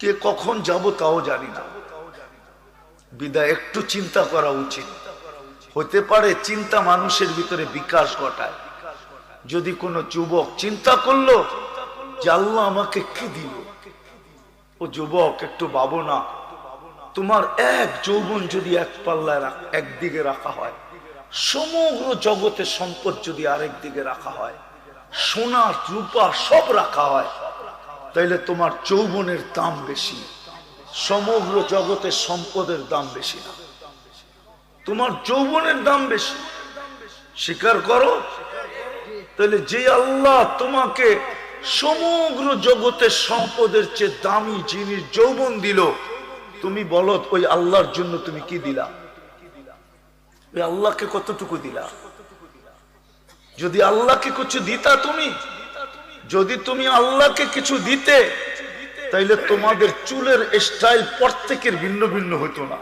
কে কখন যাব তাও জানি না। বিদায় একটু চিন্তা করা উচিত। হতে পারে চিন্তা মানুষের ভিতরে বিকাশ ঘটায়। যদি কোনো যুবক চিন্তা করলো যে আল্লাহ আমাকে কি দিল, ও যুবক একটু ভাবো না, তোমার এক যৌবন যদি এক পাল্লায় একদিকে রাখা হয়, সমগ্র জগতের সম্পদ যদি আরেক দিকে রাখা হয়, সোনা রূপা সব রাখা হয়, তাইলে তোমার যৌবনের দাম বেশি, সমগ্র জগতের সম্পদের দাম বেশি না, তোমার যৌবনের দাম বেশি। স্বীকার করো। তাহলে যে আল্লাহ তোমাকে সমগ্র জগতের সম্পদের চেয়ে দামি জিনিস যৌবন দিল, তুমি বলো ওই আল্লাহর জন্য তুমি কি দিলা? ওই আল্লাহকে কতটুকু দিলা? যদি আল্লাহকে কিছু দিতা, তুমি যদি তুমি আল্লাহকে কিছু দিতে, তাইলে তোমাদের চুলের স্টাইল প্রত্যেকের ভিন্ন ভিন্ন হতো না।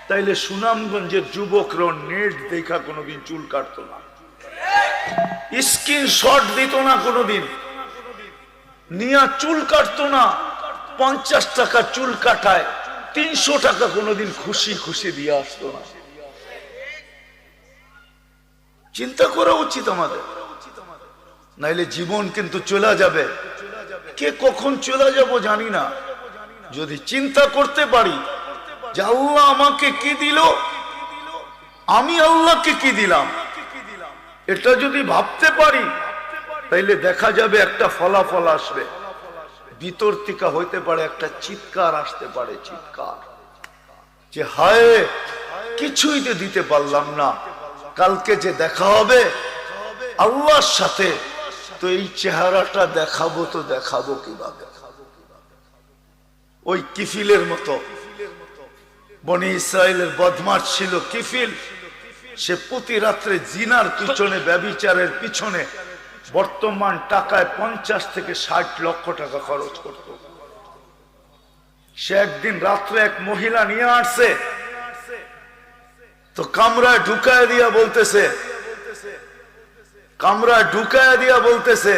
তাইলে সুনামগঞ্জের যুবকরা নেট দেখা কোনোদিন চুল কাটতো না, স্ক্রিনশট দিত না, কোনোদিন নিয়া চুল কাটতো না। 50 টাকা চুল কাটায় 300 টাকা কোনোদিন খুশি খুশি দিয়ে আসতো না। চিন্তা করা উচিত আমাদের, নাইলে জীবন কিন্তু চলে যাবে। কে কখন চলে যাব জানি না। যদি চিন্তা করতে পারি যে আল্লাহ আমাকে কি দিল, আমি আল্লাহকে কি দিলাম, এটা যদি ভাবতে পারি, তাইলে দেখা যাবে একটা ফলাফল আসবে। ভিতর থেকে হইতে পারে একটা চিৎকার আসতে পারে, চিৎকার যে হায় কিছুই তো দিতে পারলাম না, কালকে যে দেখা হবে আল্লাহর সাথে, তো এই চেহারাটা দেখাবো তো দেখাবো কিভাবে? ওই কিফিলের মতো, বনি ইসরাইলের বদমাশ ছিল কিফিল। সে প্রতি রাত্রে জিনার পিছনে, ব্যভিচারের পিছনে বর্তমান টাকায় 50 থেকে 60 লক্ষ টাকা খরচ করত। সে একদিন রাত্রে এক মহিলা নিয়ে আসছে, তো কামরায় ঢুকায় দিয়া বলতেছে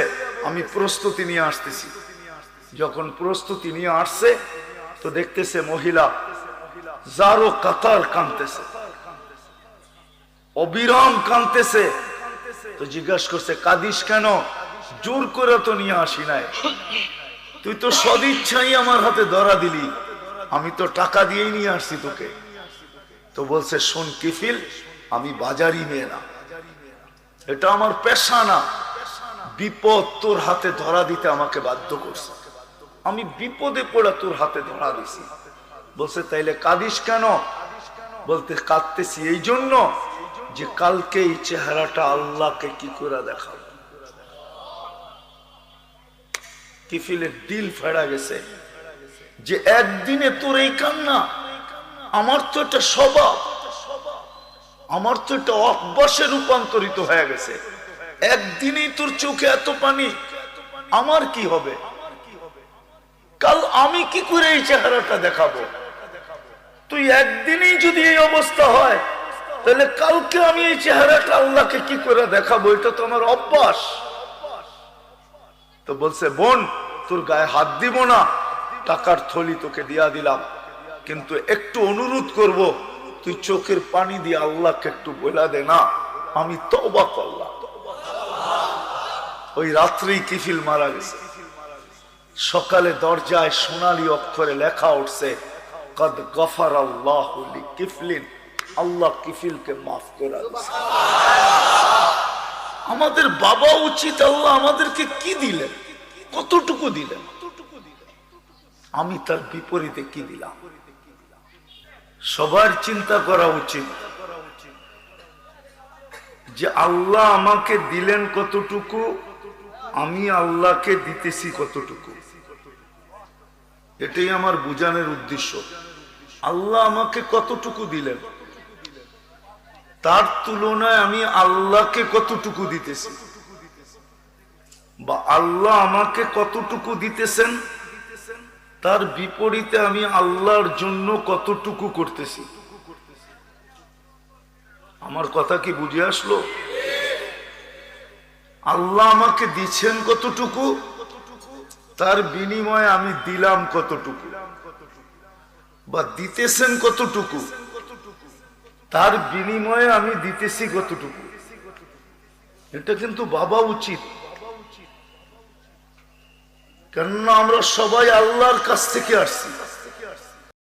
আমি প্রস্তুতি নিয়ে আসতেছি। যখন প্রস্তুতি নিয়ে আসছে, তো দেখতেছে মহিলা জারো কাতার কাঁদতেছে, অবিরাম কাঁদতেছে। তো জিজ্ঞাসা করছে কাঁদিস কেন? জোর করে তো নিয়ে আসি নাই, তুই তো সদিচ্ছাই আমার হাতে ধরা দিলি, আমি তো টাকা দিয়েই নিয়ে আসছি তোকে। তো বলছে শোন কিফিল, আমি বাজারি মেয়ে না, এটা আমার পেশা না, বিপদ তোর হাতে ধরা দিতে আমাকে বাধ্য করছে, আমি বিপদে পড়ে তোর হাতে ধরা দিছি। বলছে তাইলে কাঁদিস কেন? বলতে কাঁদতেছি এই জন্য যে কালকে এই চেহারাটা আল্লাহকে কি করে দেখাবো। কিফিলের দিল ফেড়া গেছে যে একদিনে তোর এই কান্না, আমার তো এটা স্বভাব, আমার তো এটা অভ্যাসে রূপান্তরিত হয়ে গেছে, একদিনেই তোর চোখে এত পানি, আমার কি হবে? কাল আমি কি করে এই চেহারাটা দেখাবো? তুই একদিনেই যদি এই অবস্থা হয়, তাহলে কালকে আমি এই চেহারাটা আল্লাহকে কি করে দেখাবো? এটা তো আমার অভ্যাস। তো বলছে বোন, তোর গায়ে হাত দিব না, টাকার থলি তোকে দিয়া দিলাম, কিন্তু একটু অনুরোধ করব, তুই চোখের পানি দিয়ে আল্লাহকে একটু বলে দে না, আমি তওবা করলাম। ওই রাত্রেই কিফিল মারা গেছে। সকালে দরজায় সোনালী অক্ষরে লেখা উঠছে কদ গফারাল্লাহু লিকিফলিন, আল্লাহ কিফিলকে মাফ করে দিয়েছে। আমাদের বাবা উচিত আল্লাহ আমাদেরকে কি দিলেন, কতটুকু দিলেন, আমি তার বিপরীতে কি দিলাম। সবার চিন্তা করা উচিত যে আল্লাহ আমাকে দিলেন কতটুকু, আমি আল্লাহকে দিতেছি কতটুকু। এটাই আমার বুঝানোর উদ্দেশ্য। আল্লাহ আমাকে কতটুকু দিলেন, তার তুলনায় আমি আল্লাহকে কতটুকু দিতেছি, বা আল্লাহ আমাকে কতটুকু দিতেছেন, তার বিপরীতে আমি আল্লাহর জন্য কতটুকু করতেছি। আমার কথা কি বুঝে আসলো? আল্লাহ আমাকে দিচ্ছেন কতটুকু, তার বিনিময়ে আমি দিলাম কতটুকু বা দিতেছেন কতটুকু, তার বিনিময়ে আমি দিতেছি কতটুকু, এটা কিন্তু ভাবা উচিত। কেননা আমরা সবাই আল্লাহর কাছ থেকে আসছি।